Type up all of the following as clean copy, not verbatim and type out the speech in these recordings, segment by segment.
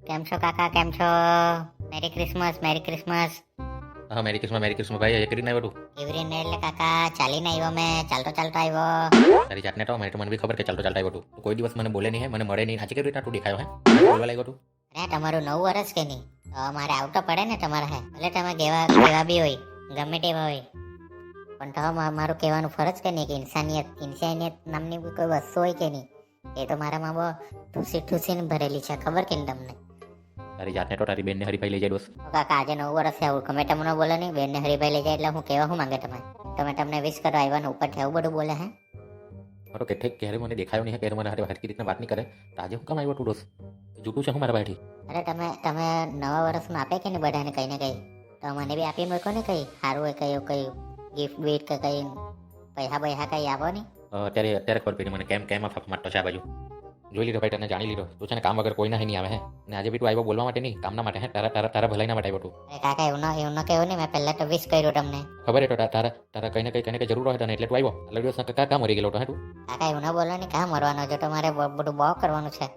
કેમ છો કાકા, કેમ છો? Merry Christmas, merry Christmas. હા મેરી કૃષ્ણ ભાઈ એ કરીને આવ્યો તું કેવી રીતે એટલે કાકા? ચાલીને આવ્યો મેં, ચાલતો ચાલતો આવ્યો. તારી જાતને તો મને બી ખબર કે ચાલતો ચાલતો આવ્યો તું તું કોઈ દિવસ મને બોલે નહીં હે મને મળે નહીં આજે કેવી રીતના તું દેખાયો હે બોલવા લાગ્યો તું અરે તમારું 9 વર્ષ કે નહીં? તો મારે આવું તો પડે ને તમારે હે. ભલે તમે કેવા બી હોય, ગમે તેવા હોય, પણ તો મારું કહેવાનું ફરજ કે નહીં કે ઇન્સાનિયત નામની કોઈ વસ્તુ હોય કે નહીં? એ તો મારામાં બહુ ઠૂસીને ભરેલી છે, ખબર કે નહીં તમને? તારી જાતને તો તારી બેનને હરીફાઈ લઈ જાય દોસ્ત તો કાકા આજે 9 વર્ષ છે, આવું ગમે તમને બોલે નહીં. બેનને હરીભાઈ લઈ જાય એટલે હું કહેવા શું માંગે તમે તમને વિશ કરવા આવ્યા ને ઉપરથી આવું બધું બોલે હે? તો કે ક્યારે મને દેખાયો નહીં ક્યારે મને હારે હરકી રીતના વાત નહીં કરે તો આજે હું કામ આવ્યો તું દોસ્ત જૂઠું છે હું મારા ભાઈથી અરે તમે નવા વર્ષમાં આપે કે ને બધાને કઈ ને કઈ, તો મને બી આપી મૂકો ને કઈ સારું હોય, કઈ ગિફ્ટ બીફ્ટ કે કઈ પૈસા કઈ આપો ને. અત્યારે ખબર પડી મને કેમ ફાફ મારતો છે આ બાજુ જોઈ લીધો ભાઈ તને જાણી લીધો તું છે ને કામ વગર કોઈ નહીં આવે હે ને આજે બી તું આવ્યો બોલવા માટે નહીં કામના માટે હે તારા ભલાઈના માટે આવ્યો તું. અરે કાકા એવું ન કહેવું ને, મેં પહેલા તો વિશ કર્યું તમને. ખબર હે તો તારા કઈ ને કઈ જરૂર હોય તને એટલે તું આવ્યો એટલે દિવસ કામ મરી ગયેલો હે તું. કાકા એવું ન બોલો ને, કાં મરવાનો જો તમારે બધું બહુ કરવાનું છે.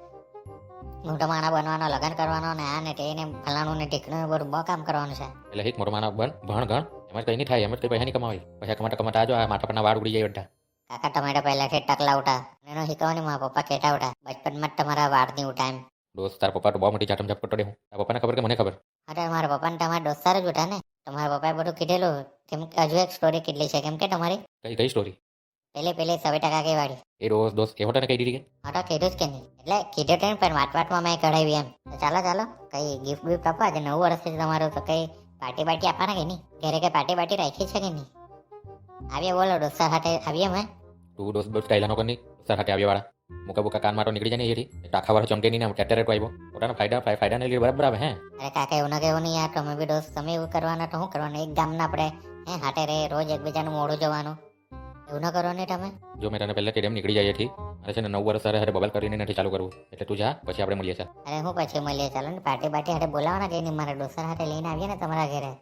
મોટો માણા બનવાનો, લગ્ન કરવાનો ને આ ને તે ને ફલાણું ને ઢીકણું બધું બહુ કામ કરવાનું છે. એટલે હિક મોટો માના ભણ ગણ એમ જ કઈ નહીં થાય એમ જ કઈ પૈસા નહીં કમાવી પૈસા કમાતા આજો આ માથા પરના વાળ ઉડી જાય બધા. કાકા ટમેટા પહેલાથી ટકલા ઉઠા એનો શીખવાની મારા પપ્પા કહેતા ઉઠા બચપનમાં જ તમારા વાળની ઉઠા એમ. દોસ્ત તારા પપ્પા તો બહુ મોટી ચાટમ ઝાપ કરતો દે હું તારા પપ્પાને ખબર કે મને ખબર. અરે મારા પપ્પાને તમારા દોસ્તાર જ ઉઠા ને, તમારા પપ્પાએ બધું કીધેલું. કેમ હજુ એક સ્ટોરી કીધેલી છે, કેમ કે તમારી કઈ સ્ટોરી પેલી 100% કઈ વાળી. એ દોસ્ત એવો તને કહી દીધી કે હા તો કીધું જ કે નહીં, એટલે કીધું તો પણ વાતમાં મેં કઢાવી એમ. તો ચાલો કઈ ગિફ્ટ બિફ્ટ આપવા આજે 9 વર્ષ છે તમારું, તો કઈ પાર્ટી આપવાના કે નહીં? ઘરે કઈ પાર્ટી રાખી છે કે નહીં? આવીએ બોલો દોસ્તાર સાથે આવીએ મેં. તું દોસ્ત ડાયલા નો કર નહીં સર હાથે આવ્યા વાળા મુકા કાન માટો નીકળી જાય ને એથી આખા વાર ચમકે નહીં ને અત્યારે તો આવ્યો પોતાના ફાયદા ને લીધે બરાબર આવે હે. અરે કાકા એવું ના કહેવું નહીં યાર, તમે બી દોસ્ત તમે એવું કરવાના તો શું કરવાનું? એક ગામના આપણે હાટે રે રોજ એકબીજાનું મોઢું જોવાનું, એવું ના કરો ને તમે. જો મેં તને પહેલા કેડેમ નીકળી જાય એથી મારે છે ને 9 વર્ષ હારે બબલ કરીને નથી ચાલુ કરવું એટલે તું જા પછી આપણે મળીએ સર. અરે હું પછી મળીએ, ચાલો ને પાર્ટી હાટે બોલાવવાના કે નહીં? મારા દોસ્તર હાટે લઈને આવીએ ને તમારા ઘરે,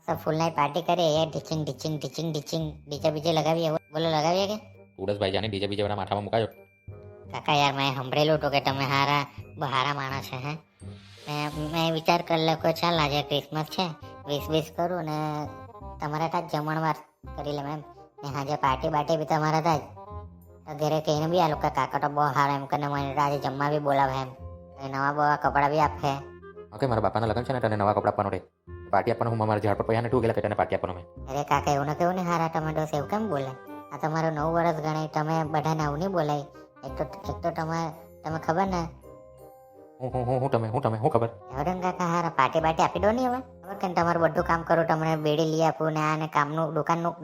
સબ ફૂલ નાઇટ પાર્ટી કરીએ યાર. ઢીચિંગ બીજે લગાવીએ, બોલો લગાવીએ કે? ઉડસ ભાઈ જાને બીજા વાળા માથામાં મુકાયો. કાકા યાર મેં સાંભળેલું હતું કે તમે બહુ સારા માણસ છે હે. મેં વિચાર કરી લો કે ચાલ આજે ક્રિસમસ છે, વિશ કરું ને તમારા ત્યાં જમણવાર કરી લે એમ. ને આજે પાર્ટી બી તમારા ત્યાં જ ઘરે કહીને બી આ લોકો કાકા તો બહુ સારા એમ કરીને મને આજે જમવા બી બોલાવે એમ. નવા બવા કપડાં બી આપે. ઓકે મારા બાપાના લગ્ન છે ને તને નવા કપડા આપવાનો રે પાર્ટી આપવાનો હું મારા ઝાડ પર પૈસા નથી ગયેલા કે તને પાર્ટી આપવાનો મેં. અરે કાકા એવું ન કેવું ને હારા તમે દોસ્ત એવું કેમ બોલે? આ તમારું 9 વર્ષ ગણાય, તમે બધાને આવું નહીં બોલાય. એક તો તમે ખબર ને હું ખબર એવડન કાકા હારા પાર્ટી આપી દો ને હવે. ખબર કે તમારું બધું કામ કરું, તમને બેડી લઈ આપું ને આ ને કામનું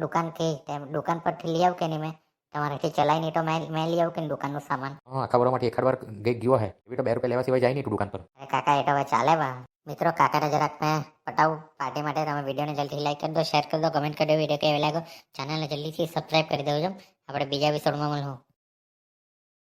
દુકાન કે દુકાન પરથી લઈ આવું કે નહીં? મેં તમારાથી ચલાવી નહીં તો મેં લઈ આવું કે દુકાનનું સામાન. આખા વરોમાંથી એકાદ વાર ગયો હે એવી તો 2 રૂપિયા લેવા સિવાય જાય નહીં તું દુકાન પર. અરે કાકા એ તો હવે ચાલે બા. મિત્રો કાકાને જરાક મેં પટાવું પાર્ટી માટે. તમે વિડીયોને જલ્દી લાઈક કરી દો, શેર કરી દો, કમેન્ટ કરી દો. વિડીયો કેવો લાગ્યો ચેનલને જલ્દીથી સબસ્ક્રાઈબ કરી દેજો. આપણે બીજા એપિસોડમાં મળશું.